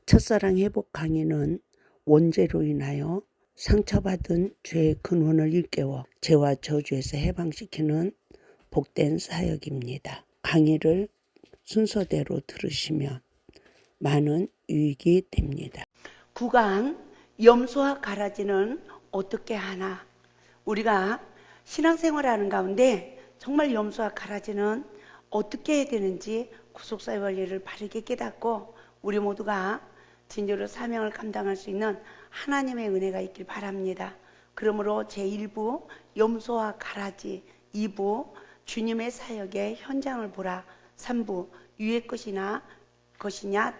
첫사랑 회복 강의는 원죄로 인하여 상처받은 죄의 근원을 일깨워 죄와 저주에서 해방시키는 복된 사역입니다. 강의를 순서대로 들으시면 많은 유익이 됩니다. 9강 염소와 가라지는 어떻게 하나? 우리가 신앙생활하는 가운데 정말 염소와 가라지는 어떻게 해야 되는지 구속사의 원리를 바르게 깨닫고 우리 모두가 진정으로 사명을 감당할 수 있는 하나님의 은혜가 있길 바랍니다. 그러므로 제1부 염소와 가라지, 2부 주님의 사역의 현장을 보라, 3부 위의 것이냐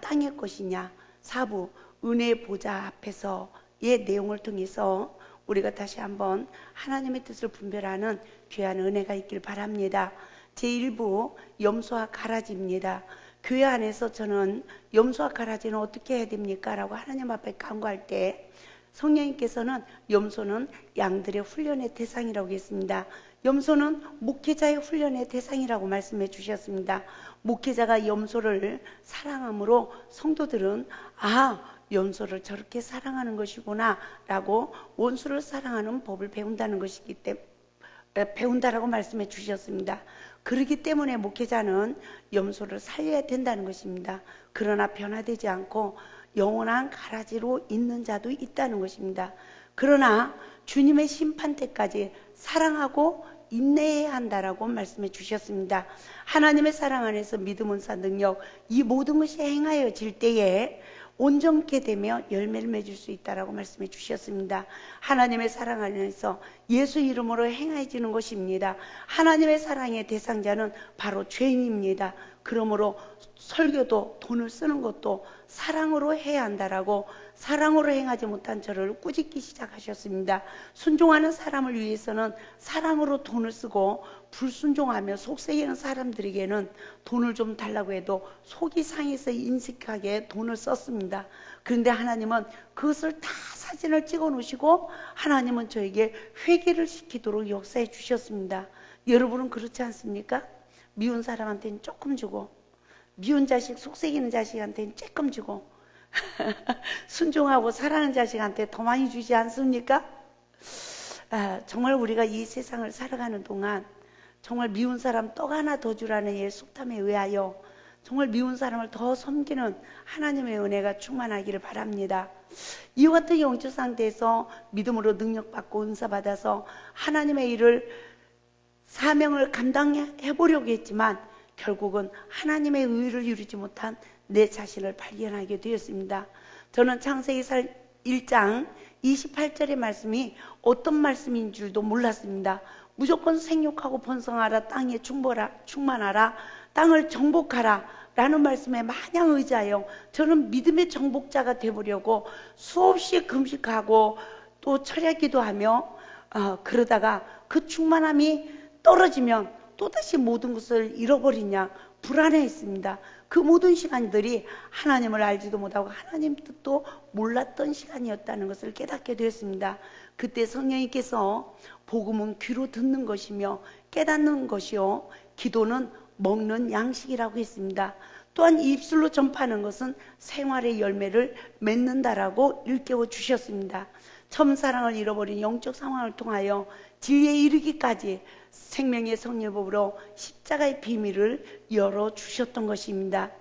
땅의 것이냐, 4부 은혜의 보좌 앞에서의 내용을 통해서 우리가 다시 한번 하나님의 뜻을 분별하는 귀한 은혜가 있길 바랍니다. 제1부 염소와 가라지입니다. 교회 안에서 저는 염소와 가라지는 어떻게 해야 됩니까? 라고 하나님 앞에 간구할 때 성령님께서는 염소는 양들의 훈련의 대상이라고 했습니다. 염소는 목회자의 훈련의 대상이라고 말씀해 주셨습니다. 목회자가 염소를 사랑함으로 성도들은 염소를 저렇게 사랑하는 것이구나 라고 원수를 사랑하는 법을 배운다는 것이기 때문에 배운다라고 말씀해 주셨습니다. 그렇기 때문에 목회자는 염소를 살려야 된다는 것입니다. 그러나 변화되지 않고 영원한 가라지로 있는 자도 있다는 것입니다. 그러나 주님의 심판 때까지 사랑하고 인내해야 한다라고 말씀해 주셨습니다. 하나님의 사랑 안에서 믿음, 은사, 능력 이 모든 것이 행하여질 때에 온전케 되며 열매를 맺을 수 있다라고 말씀해 주셨습니다. 하나님의 사랑 안에서 예수 이름으로 행해지는 것입니다. 하나님의 사랑의 대상자는 바로 죄인입니다. 그러므로 설교도 돈을 쓰는 것도 사랑으로 해야 한다라고 사랑으로 행하지 못한 저를 꾸짖기 시작하셨습니다. 순종하는 사람을 위해서는 사랑으로 돈을 쓰고 불순종하며 속썩이는 사람들에게는 돈을 좀 달라고 해도 속이 상해서 인식하게 돈을 썼습니다. 그런데 하나님은 그것을 다 사진을 찍어 놓으시고 하나님은 저에게 회개를 시키도록 역사해 주셨습니다. 여러분은 그렇지 않습니까? 미운 사람한테는 조금 주고 미운 자식, 속썩이는 자식한테는 조금 주고 순종하고 사랑하는 자식한테 더 많이 주지 않습니까? 정말 우리가 이 세상을 살아가는 동안 정말 미운 사람 떡 하나 더 주라는 예 속담에 의하여 정말 미운 사람을 더 섬기는 하나님의 은혜가 충만하기를 바랍니다. 이와 같은 영적 상태에서 믿음으로 능력받고 은사받아서 하나님의 일을 사명을 감당해 보려고 했지만 결국은 하나님의 의를 이루지 못한 내 자신을 발견하게 되었습니다. 저는 창세기 1장 28절의 말씀이 어떤 말씀인 줄도 몰랐습니다. 무조건 생육하고 번성하라, 땅에 충만하라, 땅을 정복하라 라는 말씀에 마냥 의지하여 저는 믿음의 정복자가 되보려고 수없이 금식하고 또 철야기도 하며 그러다가 그 충만함이 떨어지면 또다시 모든 것을 잃어버리냐 불안해했습니다. 그 모든 시간들이 하나님을 알지도 못하고 하나님 뜻도 몰랐던 시간이었다는 것을 깨닫게 되었습니다. 그때 성령님께서 복음은 귀로 듣는 것이며 깨닫는 것이요 기도는 먹는 양식이라고 했습니다. 또한 입술로 전파하는 것은 생활의 열매를 맺는다라고 일깨워 주셨습니다. 처음 사랑을 잃어버린 영적 상황을 통하여 진리에 이르기까지 생명의 성령법으로 십자가의 비밀을 열어주셨던 것입니다.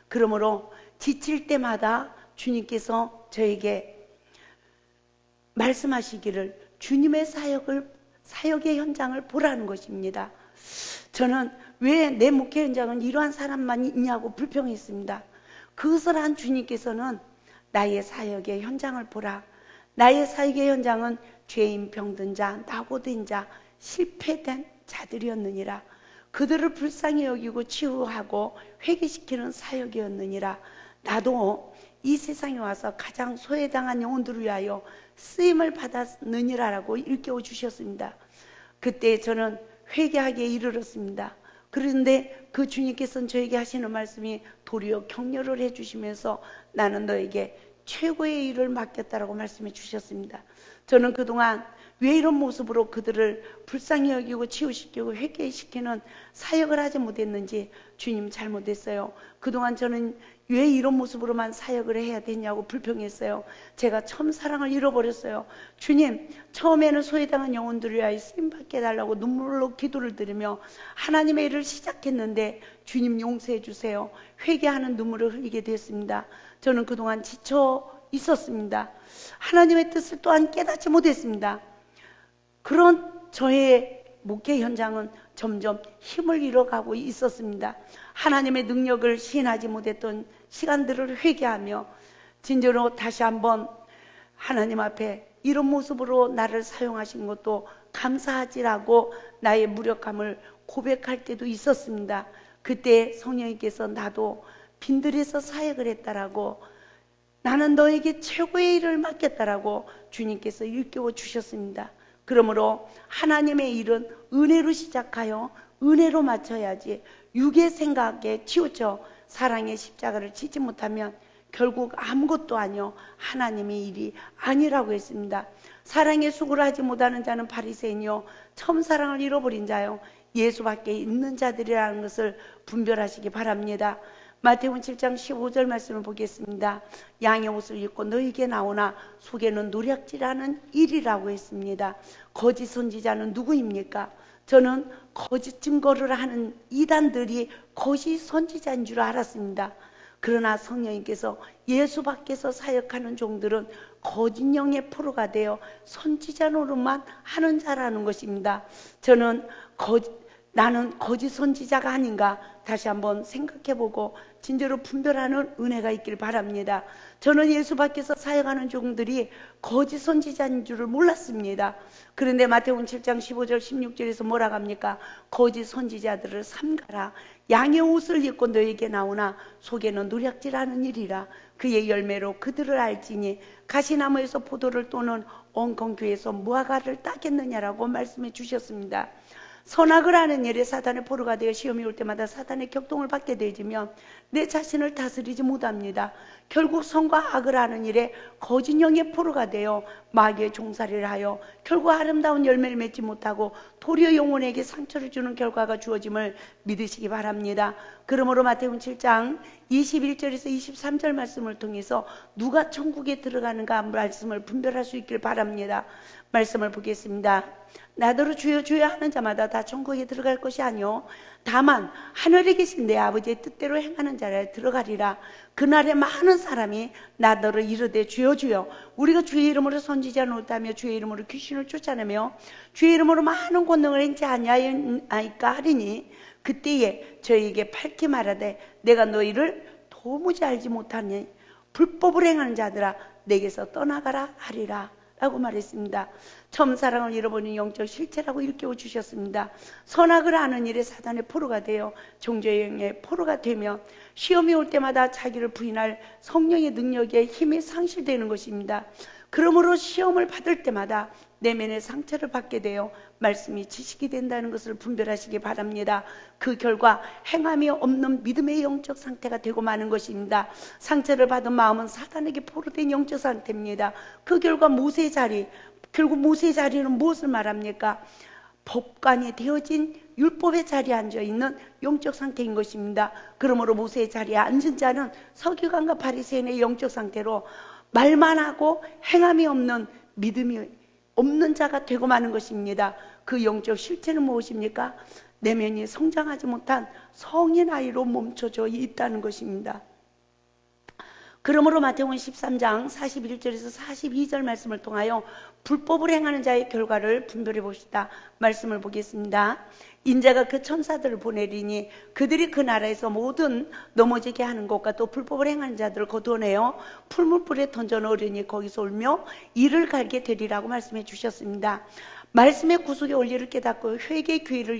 그러므로 지칠 때마다 주님께서 저에게 말씀하시기를 주님의 사역의 현장을 보라는 것입니다. 저는 왜 내 목회 현장은 이러한 사람만 있냐고 불평했습니다. 그것을 한 주님께서는 나의 사역의 현장을 보라. 나의 사역의 현장은 죄인, 병든 자, 낙오된 자, 실패된 자들이었느니라. 그들을 불쌍히 여기고 치유하고 회개시키는 사역이었느니라. 나도 이 세상에 와서 가장 소외당한 영혼들을 위하여 쓰임을 받았느니라라고 일깨워 주셨습니다. 그때 저는 회개하기에 이르렀습니다. 그런데 그 주님께서는 저에게 하시는 말씀이 도리어 격려를 해주시면서 나는 너에게 최고의 일을 맡겼다라고 말씀해 주셨습니다. 저는 그동안 왜 이런 모습으로 그들을 불쌍히 여기고 치유시키고 회개시키는 사역을 하지 못했는지 주님 잘못했어요. 그동안 저는 왜 이런 모습으로만 사역을 해야 되냐고 불평했어요. 제가 처음 사랑을 잃어버렸어요. 주님, 처음에는 소외당한 영혼들을 위하여 쓰임받게 해달라고 눈물로 기도를 드리며 하나님의 일을 시작했는데 주님 용서해 주세요. 회개하는 눈물을 흘리게 됐습니다. 저는 그동안 지쳐 있었습니다. 하나님의 뜻을 또한 깨닫지 못했습니다. 그런 저의 목회 현장은 점점 힘을 잃어가고 있었습니다. 하나님의 능력을 시인하지 못했던 시간들을 회개하며 진정으로 다시 한번 하나님 앞에 이런 모습으로 나를 사용하신 것도 감사하지라고 나의 무력함을 고백할 때도 있었습니다. 그때 성령님께서 나도 빈들에서 사역을 했다라고, 나는 너에게 최고의 일을 맡겼다라고 주님께서 일깨워 주셨습니다. 그러므로 하나님의 일은 은혜로 시작하여 은혜로 마쳐야지, 육의 생각에 치우쳐 사랑의 십자가를 지지 못하면 결국 아무것도 아니요 하나님의 일이 아니라고 했습니다. 사랑의 수고를 하지 못하는 자는 바리새인이요 처음 사랑을 잃어버린 자요 예수밖에 있는 자들이라는 것을 분별하시기 바랍니다. 마태복음 7장 15절 말씀을 보겠습니다. 양의 옷을 입고 너에게 나오나 속에는 노략질하는 일이라고 했습니다. 거짓 선지자는 누구입니까? 저는 거짓 증거를 하는 이단들이 거짓 선지자인 줄 알았습니다. 그러나 성령님께서 예수 밖에서 사역하는 종들은 거짓 영의 포로가 되어 선지자 노릇만 하는 자라는 것입니다. 저는 나는 거짓 선지자가 아닌가 다시 한번 생각해보고 진짜로 분별하는 은혜가 있길 바랍니다. 저는 예수 밖에서 사역하는 종들이 거짓 선지자인 줄을 몰랐습니다. 그런데 마태복음 7장 15절 16절에서 뭐라고 합니까? 거짓 선지자들을 삼가라. 양의 옷을 입고 너에게 나오나 속에는 노략질하는 일이라. 그의 열매로 그들을 알지니 가시나무에서 포도를 또는 엉겅퀴에서 무화과를 따겠느냐라고 말씀해 주셨습니다. 선악을 하는 일에 사탄의 포로가 되어 시험이 올 때마다 사탄의 격동을 받게 되지면 내 자신을 다스리지 못합니다. 결국 선과 악을 하는 일에 거짓 영의 포로가 되어 마귀의 종살이를 하여 결국 아름다운 열매를 맺지 못하고 도리어 영혼에게 상처를 주는 결과가 주어짐을 믿으시기 바랍니다. 그러므로 마태복음 7장 21절에서 23절 말씀을 통해서 누가 천국에 들어가는가 말씀을 분별할 수 있길 바랍니다. 말씀을 보겠습니다. 나더러 주여 주여 하는 자마다 다 천국에 들어갈 것이 아니요 다만 하늘에 계신 내 아버지의 뜻대로 행하는 자라 들어가리라. 그날에 많은 사람이 나더러 이르되 주여 주여 우리가 주의 이름으로 선지자 노릇하며 주의 이름으로 귀신을 쫓아내며 주의 이름으로 많은 권능을 행치 아니하였나이까 하리니 그때에 저희에게 밝히 말하되 내가 너희를 도무지 알지 못하니 불법을 행하는 자들아 내게서 떠나가라 하리라 라고 말했습니다. 처음 사랑을 잃어버린 영적 실체라고 일깨워 주셨습니다. 선악을 하는 일에 사단의 포로가 되어 종교의 영의 포로가 되며 시험이 올 때마다 자기를 부인할 성령의 능력에 힘이 상실되는 것입니다. 그러므로 시험을 받을 때마다 내면의 상처를 받게 되어 말씀이 지식이 된다는 것을 분별하시기 바랍니다. 그 결과 행함이 없는 믿음의 영적 상태가 되고 마는 것입니다. 상처를 받은 마음은 사단에게 포로된 영적 상태입니다. 그 결과 모세의 자리, 결국 모세의 자리는 무엇을 말합니까? 법관이 되어진 율법의 자리에 앉아있는 영적 상태인 것입니다. 그러므로 모세의 자리에 앉은 자는 서기관과 바리새인의 영적 상태로 말만 하고 행함이 없는 믿음이 없는 자가 되고 마는 것입니다. 그 영적 실체는 무엇입니까? 내면이 성장하지 못한 성인 아이로 멈춰져 있다는 것입니다. 그러므로 마태복음 13장 41절에서 42절 말씀을 통하여 불법을 행하는 자의 결과를 분별해 봅시다. 말씀을 보겠습니다. 인자가 그 천사들을 보내리니 그들이 그 나라에서 모든 넘어지게 하는 것과 또 불법을 행하는 자들을 거두어내어 풀무불에 던져 넣으리니 거기서 울며 이를 갈게 되리라고 말씀해 주셨습니다. 말씀의 구속의 원리를 깨닫고 회개의 기회를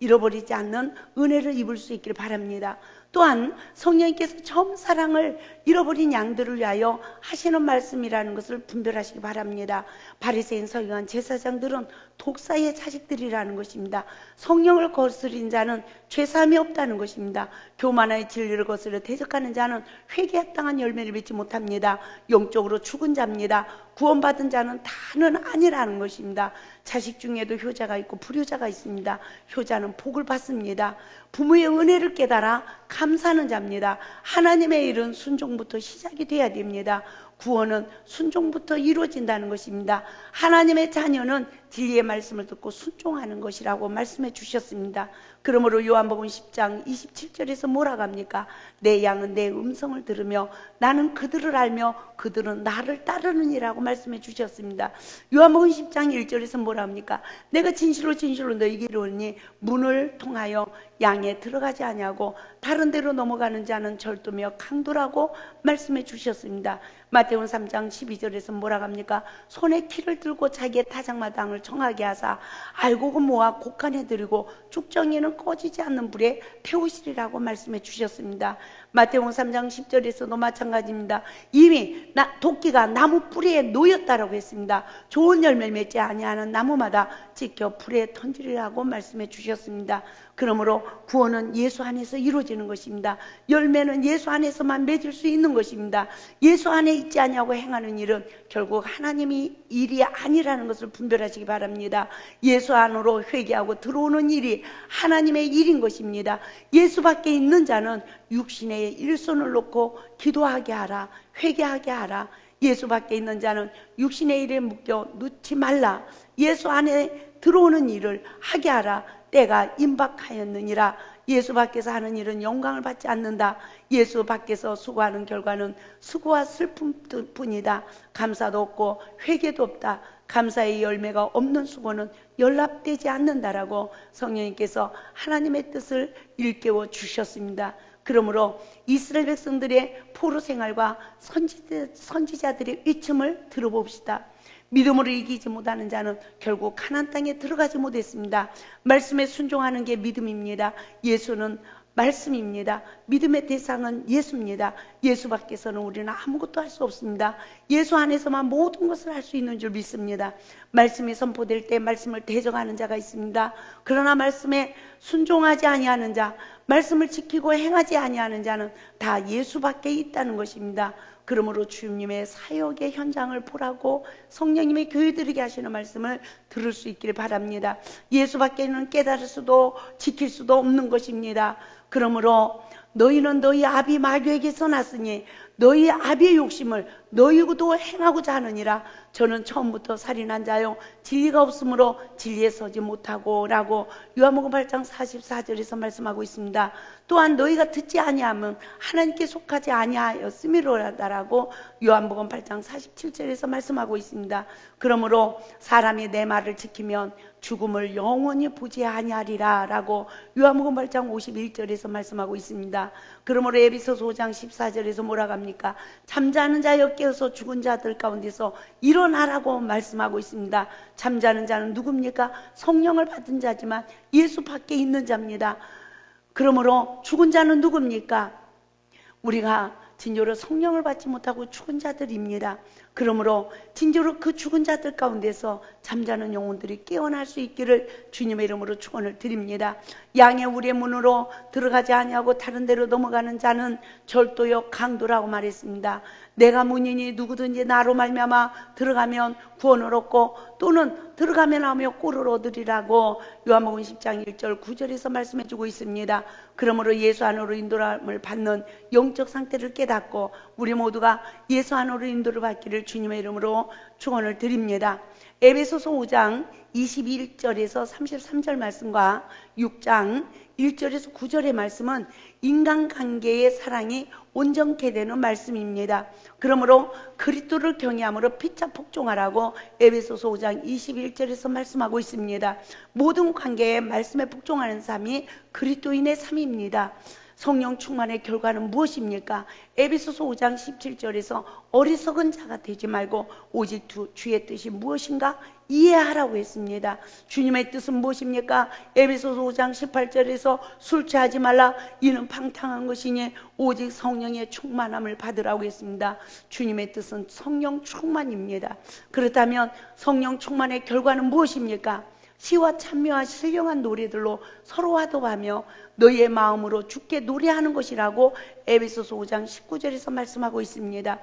잃어버리지 않는 은혜를 입을 수 있기를 바랍니다. 또한 성령님께서 처음 사랑을 잃어버린 양들을 위하여 하시는 말씀이라는 것을 분별하시기 바랍니다. 바리새인 서기관 제사장들은 독사의 자식들이라는 것입니다. 성령을 거스린 자는 죄사함이 없다는 것입니다. 교만의 진리를 거스려 대적하는 자는 회개에 합당한 열매를 맺지 못합니다. 영적으로 죽은 자입니다. 구원받은 자는 다는 아니라는 것입니다. 자식 중에도 효자가 있고 불효자가 있습니다. 효자는 복을 받습니다. 부모의 은혜를 깨달아 감사하는 자입니다. 하나님의 일은 순종부터 시작이 돼야 됩니다. 구원은 순종부터 이루어진다는 것입니다. 하나님의 자녀는 진리의 말씀을 듣고 순종하는 것이라고 말씀해 주셨습니다. 그러므로 요한복음 10장 27절에서 뭐라고 합니까? 내 양은 내 음성을 들으며 나는 그들을 알며 그들은 나를 따르느니라고 말씀해 주셨습니다. 요한복음 10장 1절에서 뭐라 합니까? 내가 진실로 진실로 너희에게 이르노니 문을 통하여 양에 들어가지 아니하고 다른 데로 넘어가는 자는 절도며 강도라고 말씀해 주셨습니다. 마태복음 3장 12절에서 뭐라고 합니까? 손에 키를 들고 자기의 타작마당을 정하게 하사 알곡은 모아 곡간에 들이고 죽정이는 꺼지지 않는 불에 태우시리라고 말씀해 주셨습니다. 마태복음 3장 10절에서도 마찬가지입니다. 이미 도끼가 나무 뿌리에 놓였다라고 했습니다. 좋은 열매를 맺지 아니하는 나무마다 찢겨 불에 던지리라고 말씀해 주셨습니다. 그러므로 구원은 예수 안에서 이루어지는 것입니다. 열매는 예수 안에서만 맺을 수 있는 것입니다. 예수 안에 있지 아니하고 행하는 일은 결국 하나님이 일이 아니라는 것을 분별하시기 바랍니다. 예수 안으로 회개하고 들어오는 일이 하나님의 일인 것입니다. 예수 밖에 있는 자는 육신의 일손을 놓고 기도하게 하라, 회개하게 하라. 예수 밖에 있는 자는 육신의 일에 묶여 놓지 말라. 예수 안에 들어오는 일을 하게 하라. 때가 임박하였느니라. 예수 밖에서 하는 일은 영광을 받지 않는다. 예수 밖에서 수고하는 결과는 수고와 슬픔뿐이다. 감사도 없고 회개도 없다. 감사의 열매가 없는 수고는 연락되지 않는다라고 성령님께서 하나님의 뜻을 일깨워 주셨습니다. 그러므로 이스라엘 백성들의 포로 생활과 선지자들의 외침을 들어봅시다. 믿음으로 이기지 못하는 자는 결국 가나안 땅에 들어가지 못했습니다. 말씀에 순종하는 게 믿음입니다. 예수는 말씀입니다. 믿음의 대상은 예수입니다. 예수 밖에서는 우리는 아무것도 할 수 없습니다. 예수 안에서만 모든 것을 할 수 있는 줄 믿습니다. 말씀이 선포될 때 말씀을 대적하는 자가 있습니다. 그러나 말씀에 순종하지 아니하는 자, 말씀을 지키고 행하지 아니하는 자는 다 예수 밖에 있다는 것입니다. 그러므로 주님의 사역의 현장을 보라고 성령님의 교회들에게 하시는 말씀을 들을 수 있기를 바랍니다. 예수 밖에는 깨달을 수도 지킬 수도 없는 것입니다. 그러므로 너희는 너희 아비 마귀에게서 났으니 너희 아비의 욕심을 너희도 행하고자 하느니라. 저는 처음부터 살인한 자요 진리가 없으므로 진리에 서지 못하고 라고 요한복음 8장 44절에서 말씀하고 있습니다. 또한 너희가 듣지 아니하면 하나님께 속하지 아니하였음이로라고 요한복음 8장 47절에서 말씀하고 있습니다. 그러므로 사람이 내 말을 지키면 죽음을 영원히 보지 아니하리라 라고 요한복음 8장 51절에서 말씀하고 있습니다. 그러므로 에베소서 5장 14절에서 뭐라고 합니까? 잠자는 자여 깨어서 죽은 자들 가운데서 일어나라고 말씀하고 있습니다. 잠자는 자는 누굽니까? 성령을 받은 자지만 예수 밖에 있는 자입니다. 그러므로 죽은 자는 누굽니까? 우리가 진짜로 성령을 받지 못하고 죽은 자들입니다. 그러므로 진짜로 그 죽은 자들 가운데서 잠자는 영혼들이 깨어날 수 있기를 주님의 이름으로 축원을 드립니다. 양의 우리의 문으로 들어가지 아니하고 다른 데로 넘어가는 자는 절도요 강도라고 말했습니다. 내가 문이니 누구든지 나로 말미암아 들어가면 구원을 얻고 또는 들어가면 하며 꼴을 얻으리라고 요한복음 10장 1절 9절에서 말씀해주고 있습니다. 그러므로 예수 안으로 인도함을 받는 영적 상태를 깨닫고 우리 모두가 예수 안으로 인도를 받기를 주님의 이름으로 축원을 드립니다. 에베소서 5장 21절에서 33절 말씀과 6장 1절에서 9절의 말씀은 인간관계의 사랑이 온전케 되는 말씀입니다. 그러므로 그리스도를 경외함으로 피차 복종하라고 에베소서 5장 21절에서 말씀하고 있습니다. 모든 관계에 말씀에 복종하는 삶이 그리스도인의 삶입니다. 성령 충만의 결과는 무엇입니까? 에베소서 5장 17절에서 어리석은 자가 되지 말고 오직 주의 뜻이 무엇인가 이해하라고 했습니다. 주님의 뜻은 무엇입니까? 에베소서 5장 18절에서 술 취하지 말라 이는 방탕한 것이니 오직 성령의 충만함을 받으라고 했습니다. 주님의 뜻은 성령 충만입니다. 그렇다면 성령 충만의 결과는 무엇입니까? 시와 찬미와 신령한 노래들로 서로 화답하며 너희의 마음으로 주께 노래하는 것이라고 에베소서 5장 19절에서 말씀하고 있습니다.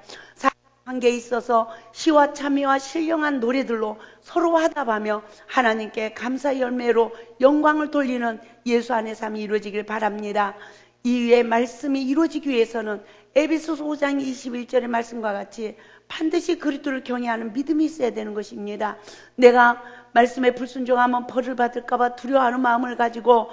관계에 있어서 시와 찬미와 신령한 노래들로 서로 화답하며 하나님께 감사 열매로 영광을 돌리는 예수 안의 삶이 이루어지길 바랍니다. 이 위에 말씀이 이루어지기 위해서는 에베소서 5장 21절의 말씀과 같이 반드시 그리스도를 경외하는 믿음이 있어야 되는 것입니다. 내가 말씀에 불순종하면 벌을 받을까봐 두려워하는 마음을 가지고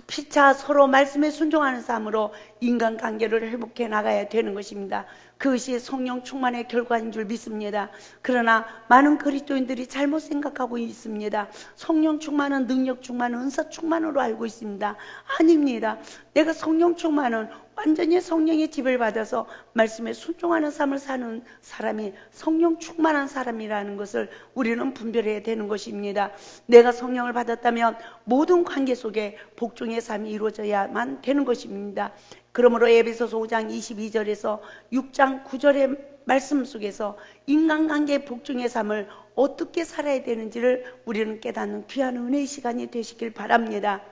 피차 서로 말씀에 순종하는 삶으로 인간관계를 회복해 나가야 되는 것입니다. 그것이 성령 충만의 결과인 줄 믿습니다. 그러나 많은 그리스도인들이 잘못 생각하고 있습니다. 성령 충만은 능력 충만은 은사 충만으로 알고 있습니다. 아닙니다. 내가 성령 충만은 완전히 성령의 지배를 받아서 말씀에 순종하는 삶을 사는 사람이 성령 충만한 사람이라는 것을 우리는 분별해야 되는 것입니다. 내가 성령을 받았다면 모든 관계 속에 복종의 삶이 이루어져야만 되는 것입니다. 그러므로 에베소서 5장 22절에서 6장 9절의 말씀 속에서 인간관계의 복종의 삶을 어떻게 살아야 되는지를 우리는 깨닫는 귀한 은혜의 시간이 되시길 바랍니다.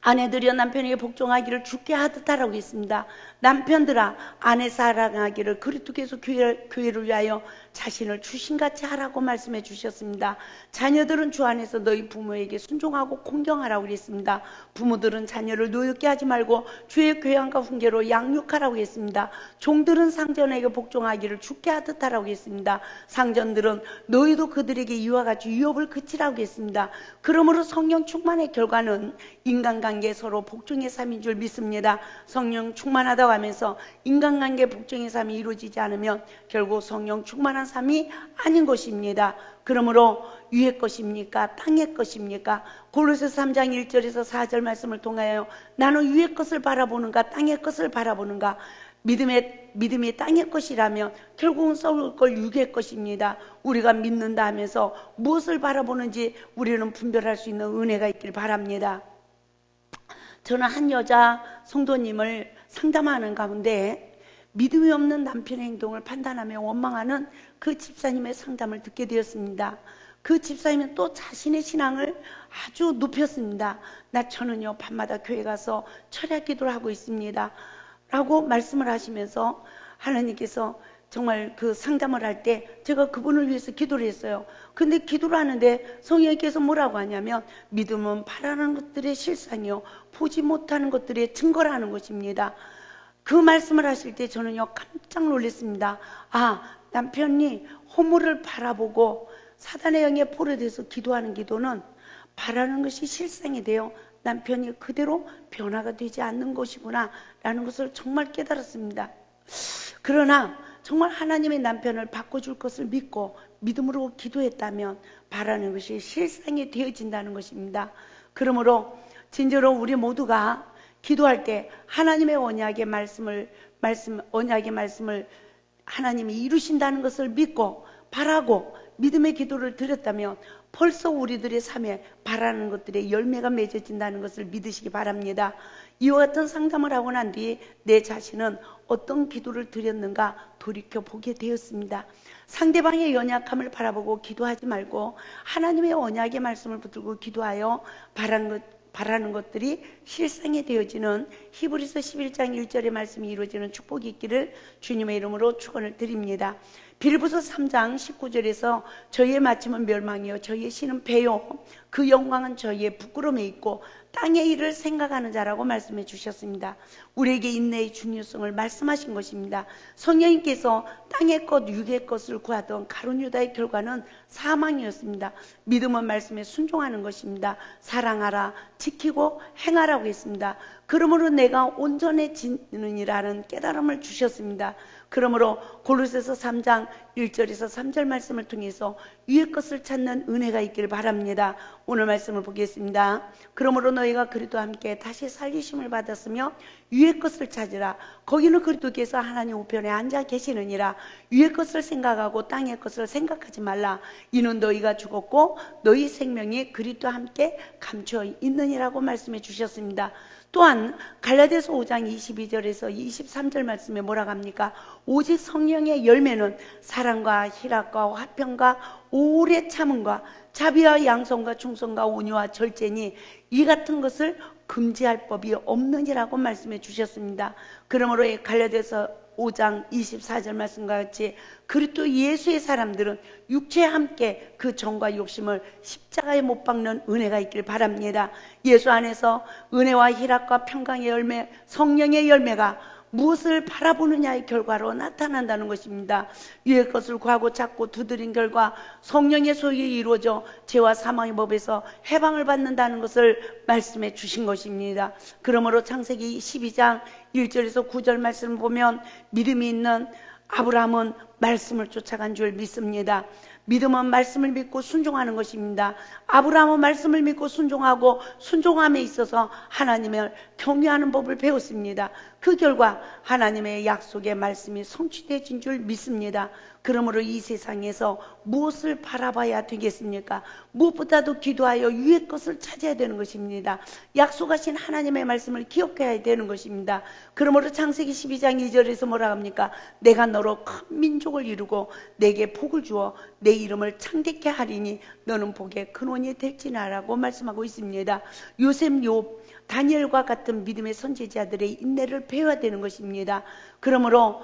아내들이여 남편에게 복종하기를 주께 하듯하라고 했습니다. 남편들아 아내 사랑하기를 그리스도께서 교회를 위하여 자신을 주신같이 하라고 말씀해 주셨습니다. 자녀들은 주 안에서 너희 부모에게 순종하고 공경하라고 했습니다. 부모들은 자녀를 노엽게 하지 말고 주의 교양과 훈계로 양육하라고 했습니다. 종들은 상전에게 복종하기를 주께 하듯하라고 했습니다. 상전들은 너희도 그들에게 이와 같이 유업을 그치라고 했습니다. 그러므로 성령 충만의 결과는 인간관계 서로 복종의 삶인 줄 믿습니다. 성령 충만하다고 하면서 인간관계 복종의 삶이 이루어지지 않으면 결국 성령 충만한 삶이 아닌 것입니다. 그러므로 위의 것입니까? 땅의 것입니까? 골로새서 3장 1절에서 4절 말씀을 통하여 나는 위의 것을 바라보는가 땅의 것을 바라보는가? 믿음이 땅의 것이라면 결국은 썩을 걸 육의 것입니다. 우리가 믿는다 하면서 무엇을 바라보는지 우리는 분별할 수 있는 은혜가 있길 바랍니다. 저는 한 여자 성도님을 상담하는 가운데 믿음이 없는 남편의 행동을 판단하며 원망하는 그 집사님의 상담을 듣게 되었습니다. 그 집사님은 또 자신의 신앙을 아주 높였습니다. 저는요 밤마다 교회 가서 철야 기도를 하고 있습니다 라고 말씀을 하시면서 하나님께서 정말 그 상담을 할 때 제가 그분을 위해서 기도를 했어요. 근데 기도를 하는데 성령께서 뭐라고 하냐면 믿음은 바라는 것들의 실상이요 보지 못하는 것들의 증거라는 것입니다. 그 말씀을 하실 때 저는요 깜짝 놀랐습니다. 남편이 허물을 바라보고 사단의 영에 포로돼서 기도하는 기도는 바라는 것이 실상이 되어 남편이 그대로 변화가 되지 않는 것이구나 라는 것을 정말 깨달았습니다. 그러나 정말 하나님의 남편을 바꿔줄 것을 믿고 믿음으로 기도했다면 바라는 것이 실상이 되어진다는 것입니다. 그러므로 진짜로 우리 모두가 기도할 때 하나님의 언약의 말씀을 하나님이 이루신다는 것을 믿고 바라고 믿음의 기도를 드렸다면 벌써 우리들의 삶에 바라는 것들의 열매가 맺어진다는 것을 믿으시기 바랍니다. 이와 같은 상담을 하고 난 뒤에 내 자신은 어떤 기도를 드렸는가 돌이켜보게 되었습니다. 상대방의 연약함을 바라보고 기도하지 말고 하나님의 언약의 말씀을 붙들고 기도하여 바라는 것들이 실상이 되어지는 히브리서 11장 1절의 말씀이 이루어지는 축복이 있기를 주님의 이름으로 축원을 드립니다. 빌립보서 3장 19절에서 저희의 마침은 멸망이요 저희의 신은 배요 그 영광은 저희의 부끄러움에 있고 땅의 일을 생각하는 자라고 말씀해 주셨습니다. 우리에게 인내의 중요성을 말씀하신 것입니다. 성령님께서 땅의 것 육의 것을 구하던 가룟 유다의 결과는 사망이었습니다. 믿음은 말씀에 순종하는 것입니다. 사랑하라 지키고 행하라고 했습니다. 그러므로 내가 온전해지느니라는 깨달음을 주셨습니다. 그러므로 골로새서 3장 1절에서 3절 말씀을 통해서 위의 것을 찾는 은혜가 있기를 바랍니다. 오늘 말씀을 보겠습니다. 그러므로 너희가 그리스도와 함께 다시 살리심을 받았으며 위의 것을 찾으라. 거기는 그리스도께서 하나님 우편에 앉아 계시느니라. 위의 것을 생각하고 땅의 것을 생각하지 말라. 이는 너희가 죽었고 너희 생명이 그리스도와 함께 감추어 있느니라고 말씀해 주셨습니다. 또한 갈라디아서 5장 22절에서 23절 말씀에 뭐라고 합니까? 오직 성령의 열매는 사랑과 희락과 화평과 오래 참음과 자비와 양성과 충성과 온유와 절제니 이 같은 것을 금지할 법이 없느니라고 말씀해 주셨습니다. 그러므로 갈라디아서 5장 24절 말씀과 같이 그리스도 예수의 사람들은 육체와 함께 그 정과 욕심을 십자가에 못 박는 은혜가 있길 바랍니다. 예수 안에서 은혜와 희락과 평강의 열매, 성령의 열매가 무엇을 바라보느냐의 결과로 나타난다는 것입니다. 위의 것을 구하고 찾고 두드린 결과 성령의 소유가 이루어져 죄와 사망의 법에서 해방을 받는다는 것을 말씀해 주신 것입니다. 그러므로 창세기 12장 1절에서 9절 말씀을 보면 믿음이 있는 아브라함은 말씀을 쫓아간 줄 믿습니다. 믿음은 말씀을 믿고 순종하는 것입니다. 아브라함은 말씀을 믿고 순종하고 순종함에 있어서 하나님을 경외하는 법을 배웠습니다. 그 결과 하나님의 약속의 말씀이 성취되어진 줄 믿습니다. 그러므로 이 세상에서 무엇을 바라봐야 되겠습니까? 무엇보다도 기도하여 위의 것을 찾아야 되는 것입니다. 약속하신 하나님의 말씀을 기억해야 되는 것입니다. 그러므로 창세기 12장 2절에서 뭐라 합니까? 내가 너로 큰 민족을 이루고 내게 복을 주어 내 이름을 창대케 하리니 너는 복의 근원이 될지나라고 말씀하고 있습니다. 요셉, 욥, 다니엘과 같은 믿음의 선지자들의 인내를 배워야 되는 것입니다. 그러므로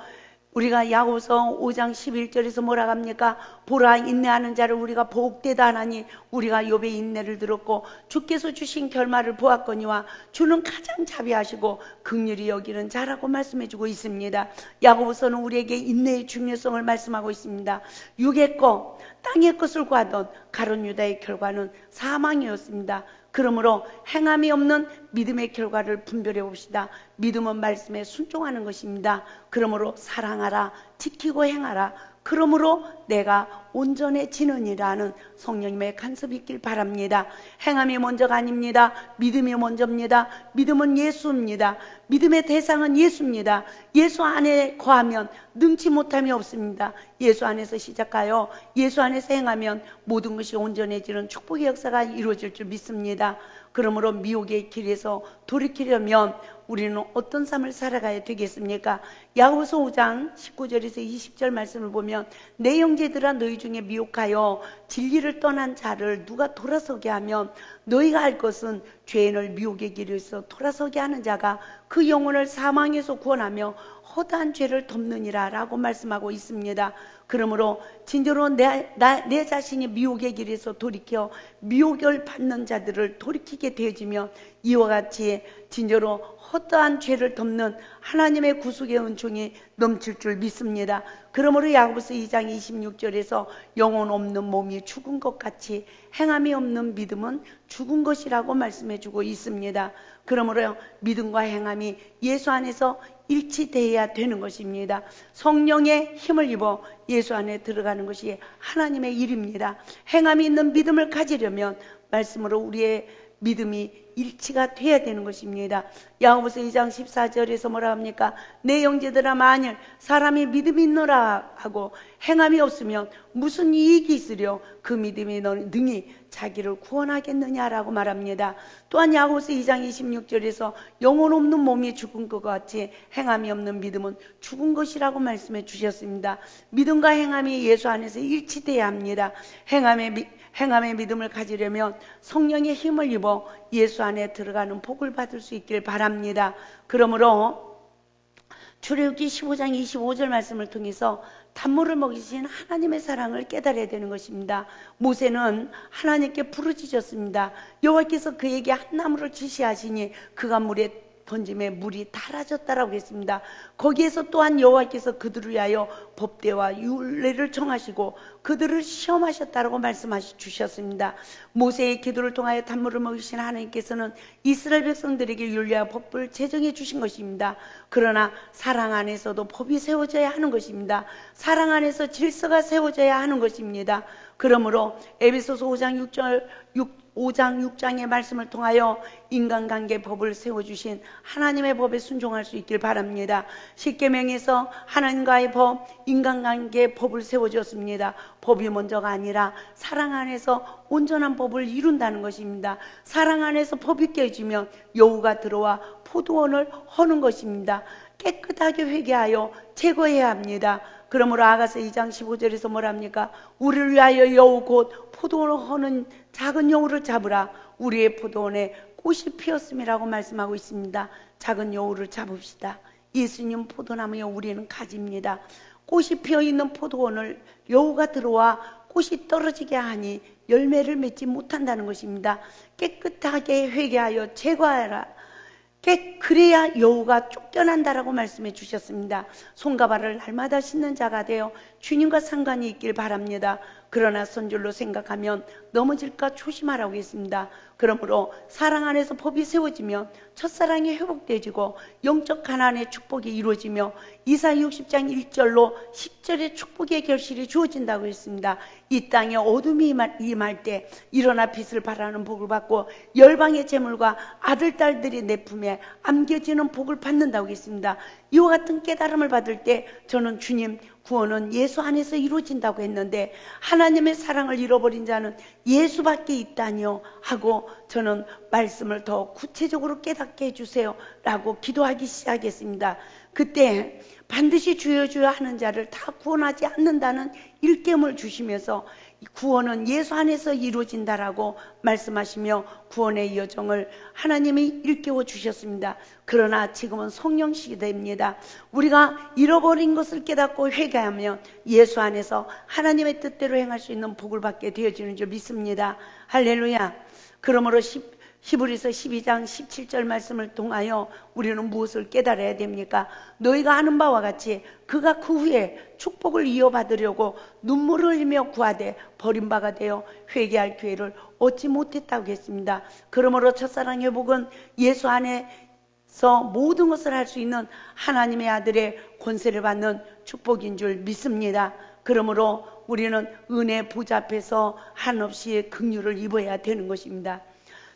우리가 야고보서 5장 11절에서 뭐라 합니까? 보라, 인내하는 자를 우리가 복되다 하나니 우리가 욥의 인내를 들었고 주께서 주신 결말을 보았거니와 주는 가장 자비하시고 긍휼히 여기는 자라고 말씀해주고 있습니다. 야고보서는 우리에게 인내의 중요성을 말씀하고 있습니다. 육의 것, 땅의 것을 구하던 가룟 유다의 결과는 사망이었습니다. 그러므로 행함이 없는 믿음의 결과를 분별해 봅시다. 믿음은 말씀에 순종하는 것입니다. 그러므로 사랑하라, 지키고 행하라. 그러므로 내가 온전해지느니라는 성령님의 간섭이 있길 바랍니다. 행함이 먼저가 아닙니다. 믿음이 먼저입니다. 믿음은 예수입니다. 믿음의 대상은 예수입니다. 예수 안에 거하면 능치 못함이 없습니다. 예수 안에서 시작하여 예수 안에서 행하면 모든 것이 온전해지는 축복의 역사가 이루어질 줄 믿습니다. 그러므로 미혹의 길에서 돌이키려면 우리는 어떤 삶을 살아가야 되겠습니까? 야고보서 5장 19절에서 20절 말씀을 보면 내 형제들아 너희 중에 미혹하여 진리를 떠난 자를 누가 돌아서게 하면 너희가 알 것은 죄인을 미혹의 길에서 돌아서게 하는 자가 그 영혼을 사망에서 구원하며 허다한 죄를 덮느니라 라고 말씀하고 있습니다. 그러므로 진정으로 내 자신이 미혹의 길에서 돌이켜 미혹을 받는 자들을 돌이키게 되어지면 이와 같이 진정으로 허다한 죄를 덮는 하나님의 구속의 은총이 넘칠 줄 믿습니다. 그러므로 야고보서 2장 26절에서 영혼 없는 몸이 죽은 것 같이 행함이 없는 믿음은 죽은 것이라고 말씀해주고 있습니다. 그러므로 믿음과 행함이 예수 안에서 일치되어야 되는 것입니다. 성령의 힘을 입어 예수 안에 들어가는 것이 하나님의 일입니다. 행함이 있는 믿음을 가지려면 말씀으로 우리의 믿음이 일치가 돼야 되는 것입니다. 야고보서 2장 14절에서 뭐라 합니까? 내 형제들아 만일 사람이 믿음이 있노라 하고 행함이 없으면 무슨 이익이 있으려 그 믿음이 능히 자기를 구원하겠느냐라고 말합니다. 또한 야고보서 2장 26절에서 영혼 없는 몸이 죽은 것 같이 행함이 없는 믿음은 죽은 것이라고 말씀해 주셨습니다. 믿음과 행함이 예수 안에서 일치돼야 합니다. 행함의 믿음을 가지려면 성령의 힘을 입어 예수 안에 들어가는 복을 받을 수 있길 바랍니다. 그러므로 출애굽기 15장 25절 말씀을 통해서 단물을 먹이신 하나님의 사랑을 깨달아야 되는 것입니다. 모세는 하나님께 부르짖었습니다. 여호와께서 그에게 한 나무를 지시하시니 그가 물에 던짐에 물이 달아졌다라고 했습니다. 거기에서 또한 여호와께서 그들을 위하여 법대와 율례를 정하시고 그들을 시험하셨다라고 말씀하시 주셨습니다. 모세의 기도를 통하여 단물을 먹이신 하나님께서는 이스라엘 백성들에게 율례와 법을 제정해 주신 것입니다. 그러나 사랑 안에서도 법이 세워져야 하는 것입니다. 사랑 안에서 질서가 세워져야 하는 것입니다. 그러므로 에베소서 5장 6장의 말씀을 통하여 인간관계 법을 세워주신 하나님의 법에 순종할 수 있길 바랍니다. 십계명에서 하나님과의 법, 인간관계 법을 세워줬습니다. 법이 먼저가 아니라 사랑 안에서 온전한 법을 이룬다는 것입니다. 사랑 안에서 법이 깨지면 여우가 들어와 포도원을 허는 것입니다. 깨끗하게 회개하여 제거해야 합니다. 그러므로 아가서 2장 15절에서 뭐랍니까? 우리를 위하여 여우 곧 포도원을 허는 작은 여우를 잡으라. 우리의 포도원에 꽃이 피었음이라고 말씀하고 있습니다. 작은 여우를 잡읍시다. 예수님 포도나무여 우리는 가지입니다. 꽃이 피어있는 포도원을 여우가 들어와 꽃이 떨어지게 하니 열매를 맺지 못한다는 것입니다. 깨끗하게 회개하여 제거하라. 그래야 여우가 쫓겨난다라고 말씀해 주셨습니다. 손과 발을 날마다 씻는 자가 되어 주님과 상관이 있길 바랍니다. 그러나 선줄로 생각하면 넘어질까 조심하라고 했습니다. 그러므로 사랑 안에서 법이 세워지면 첫사랑이 회복되어지고 영적 가난의 축복이 이루어지며 이사야 60장 1절로 10절의 축복의 결실이 주어진다고 했습니다. 이 땅에 어둠이 임할 때 일어나 빛을 발하는 복을 받고 열방의 재물과 아들 딸들이 내 품에 안겨지는 복을 받는다고 했습니다. 이와 같은 깨달음을 받을 때 저는 주님 구원은 예수 안에서 이루어진다고 했는데 하나님의 사랑을 잃어버린 자는 예수밖에 있다니요 하고 저는 말씀을 더 구체적으로 깨닫게 해주세요 라고 기도하기 시작했습니다. 그때 반드시 주여 주여 하는 자를 다 구원하지 않는다는 일깨움을 주시면서 구원은 예수 안에서 이루어진다라고 말씀하시며 구원의 여정을 하나님이 일깨워 주셨습니다. 그러나 지금은 성령 시대입니다. 우리가 잃어버린 것을 깨닫고 회개하면 예수 안에서 하나님의 뜻대로 행할 수 있는 복을 받게 되어지는 줄 믿습니다. 할렐루야. 그러므로 히브리서 12장 17절 말씀을 통하여 우리는 무엇을 깨달아야 됩니까? 너희가 아는 바와 같이 그가 그 후에 축복을 이어받으려고 눈물을 흘리며 구하되 버림바가 되어 회개할 기회를 얻지 못했다고 했습니다. 그러므로 첫사랑 회복은 예수 안에서 모든 것을 할 수 있는 하나님의 아들의 권세를 받는 축복인 줄 믿습니다. 그러므로 우리는 은혜 보좌 앞에서 한없이 긍휼을 입어야 되는 것입니다.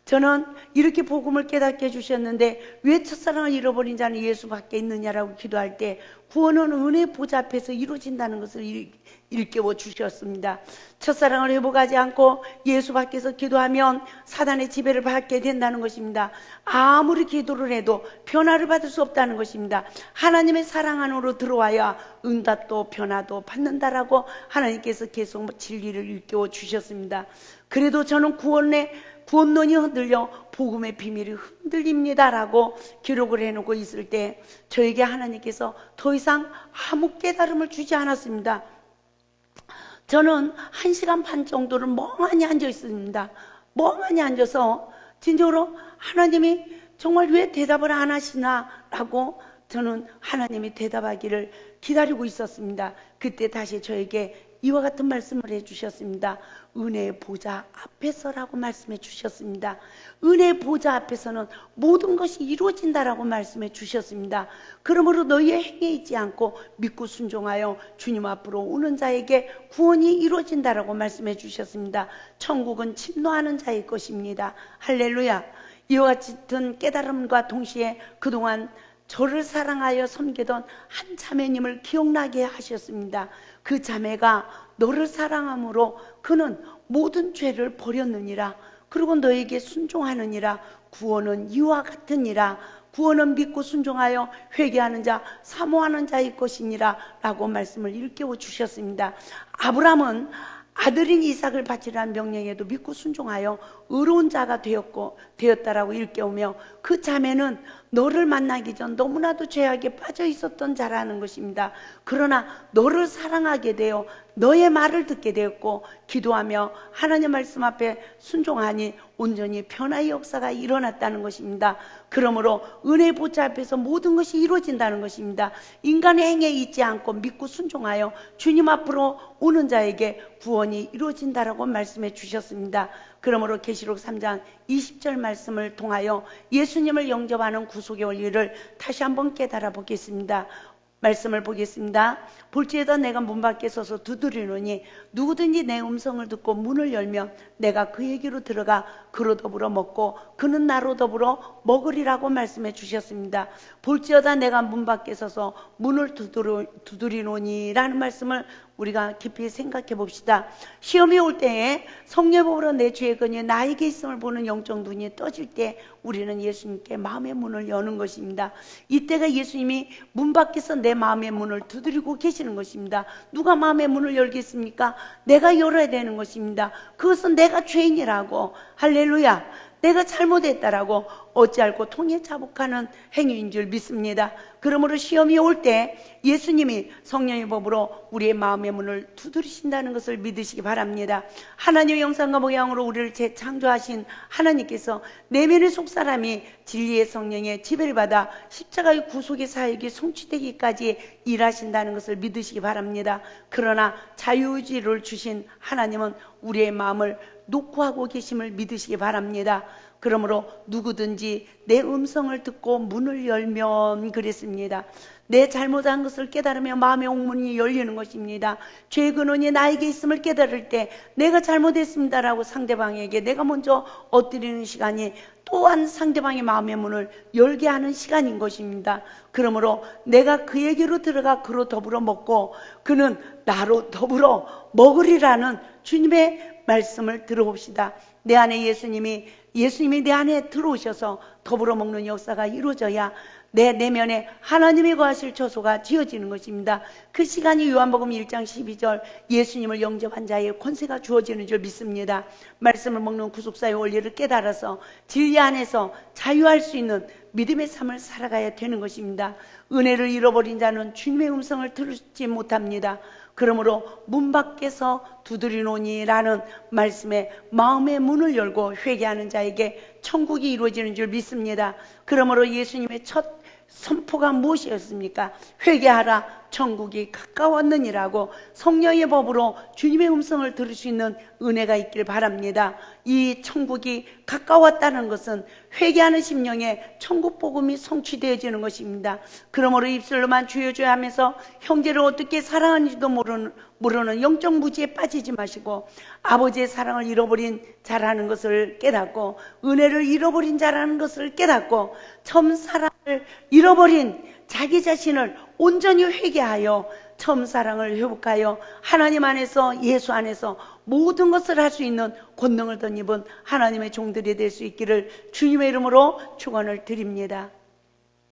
저는 이렇게 복음을 깨닫게 해주셨는데 왜 첫사랑을 잃어버린 자는 예수밖에 있느냐라고 기도할 때 구원은 은혜 보좌 앞에서 이루어진다는 것을 일깨워 주셨습니다. 첫사랑을 회복하지 않고 예수 밖에서 기도하면 사단의 지배를 받게 된다는 것입니다. 아무리 기도를 해도 변화를 받을 수 없다는 것입니다. 하나님의 사랑 안으로 들어와야 응답도 변화도 받는다라고 하나님께서 계속 진리를 일깨워 주셨습니다. 그래도 저는 구원론이 흔들려 복음의 비밀이 흔들립니다라고 기록을 해놓고 있을 때 저에게 하나님께서 더 이상 아무 깨달음을 주지 않았습니다. 저는 1시간 반 정도를 멍하니 앉아 있습니다. 멍하니 앉아서 진정으로 하나님이 정말 왜 대답을 안 하시나라고 저는 하나님이 대답하기를 기다리고 있었습니다. 그때 다시 저에게 이와 같은 말씀을 해주셨습니다. 은혜의 보좌 앞에서라고 말씀해 주셨습니다. 은혜의 보좌 앞에서는 모든 것이 이루어진다라고 말씀해 주셨습니다. 그러므로 너희의 행에 있지 않고 믿고 순종하여 주님 앞으로 오는 자에게 구원이 이루어진다라고 말씀해 주셨습니다. 천국은 침노하는 자의 것입니다. 할렐루야. 이와 같은 깨달음과 동시에 그동안 저를 사랑하여 섬기던 한 자매님을 기억나게 하셨습니다. 그 자매가 너를 사랑함으로 그는 모든 죄를 버렸느니라. 그리고 너에게 순종하느니라. 구원은 이와 같으니라. 구원은 믿고 순종하여 회개하는 자, 사모하는 자의 것이니라 라고 말씀을 일깨워 주셨습니다. 아브라함은 아들인 이삭을 바치라는 명령에도 믿고 순종하여 의로운 자가 되었다라고 일깨우며 그 자매는 너를 만나기 전 너무나도 죄악에 빠져 있었던 자라는 것입니다. 그러나 너를 사랑하게 되어 너의 말을 듣게 되었고 기도하며 하나님 말씀 앞에 순종하니 온전히 변화의 역사가 일어났다는 것입니다. 그러므로 은혜의 보좌 앞에서 모든 것이 이루어진다는 것입니다. 인간의 행에 있지 않고 믿고 순종하여 주님 앞으로 오는 자에게 구원이 이루어진다라고 말씀해 주셨습니다. 그러므로 계시록 3장 20절 말씀을 통하여 예수님을 영접하는 구속의 원리를 다시 한번 깨달아 보겠습니다. 말씀을 보겠습니다. 볼지에다 내가 문 밖에 서서 두드리노니 누구든지 내 음성을 듣고 문을 열면 내가 그에게로 들어가 그로 더불어 먹고 그는 나로 더불어 먹으리라고 말씀해 주셨습니다. 볼지어다 내가 문 밖에 서서 문을 두드리노니라는 말씀을 우리가 깊이 생각해 봅시다. 시험이 올 때에 성령으로 내 죄의 근이 나에게 있음을 보는 영적 눈이 떠질 때 우리는 예수님께 마음의 문을 여는 것입니다. 이때가 예수님이 문 밖에서 내 마음의 문을 두드리고 계시는 것입니다. 누가 마음의 문을 열겠습니까? 내가 열어야 되는 것입니다. 그것은 내가 죄인이라고, 할렐루야, 내가 잘못했다라고 어찌할꼬 통에 자복하는 행위인 줄 믿습니다. 그러므로 시험이 올 때 예수님이 성령의 법으로 우리의 마음의 문을 두드리신다는 것을 믿으시기 바랍니다. 하나님의 영상과 모양으로 우리를 재창조하신 하나님께서 내면의 속사람이 진리의 성령의 지배를 받아 십자가의 구속의 사역이 성취되기까지 일하신다는 것을 믿으시기 바랍니다. 그러나 자유의지를 주신 하나님은 우리의 마음을 녹화하고 계심을 믿으시기 바랍니다. 그러므로 누구든지 내 음성을 듣고 문을 열면 그랬습니다. 내 잘못한 것을 깨달으며 마음의 옥문이 열리는 것입니다. 죄의 근원이 나에게 있음을 깨달을 때 내가 잘못했습니다라고 상대방에게 내가 먼저 엎드리는 시간이 또한 상대방의 마음의 문을 열게 하는 시간인 것입니다. 그러므로 내가 그에게로 들어가 그로 더불어 먹고 그는 나로 더불어 먹으리라는 주님의 말씀을 들어봅시다. 내 안에 예수님이 내 안에 들어오셔서 더불어 먹는 역사가 이루어져야 내 내면에 하나님이 거하실 처소가 지어지는 것입니다. 그 시간이 요한복음 1장 12절 예수님을 영접한 자의 권세가 주어지는 줄 믿습니다. 말씀을 먹는 구속사의 원리를 깨달아서 진리 안에서 자유할 수 있는 믿음의 삶을 살아가야 되는 것입니다. 은혜를 잃어버린 자는 주님의 음성을 들지 못합니다. 그러므로 문 밖에서 두드리노니라는 말씀에 마음의 문을 열고 회개하는 자에게 천국이 이루어지는 줄 믿습니다. 그러므로 예수님의 첫 선포가 무엇이었습니까? 회개하라, 천국이 가까웠느니라고 성령의 법으로 주님의 음성을 들을 수 있는 은혜가 있길 바랍니다. 이 천국이 가까웠다는 것은 회개하는 심령에 천국 복음이 성취되어지는 것입니다. 그러므로 입술로만 주여 주여 하면서 형제를 어떻게 사랑하는지도 모르는 영적 무지에 빠지지 마시고 아버지의 사랑을 잃어버린 자라는 것을 깨닫고 은혜를 잃어버린 자라는 것을 깨닫고 처음 사랑을 잃어버린 자기 자신을 온전히 회개하여 처음 사랑을 회복하여 하나님 안에서 예수 안에서 모든 것을 할 수 있는 권능을 덧입은 하나님의 종들이 될 수 있기를 주님의 이름으로 축원을 드립니다.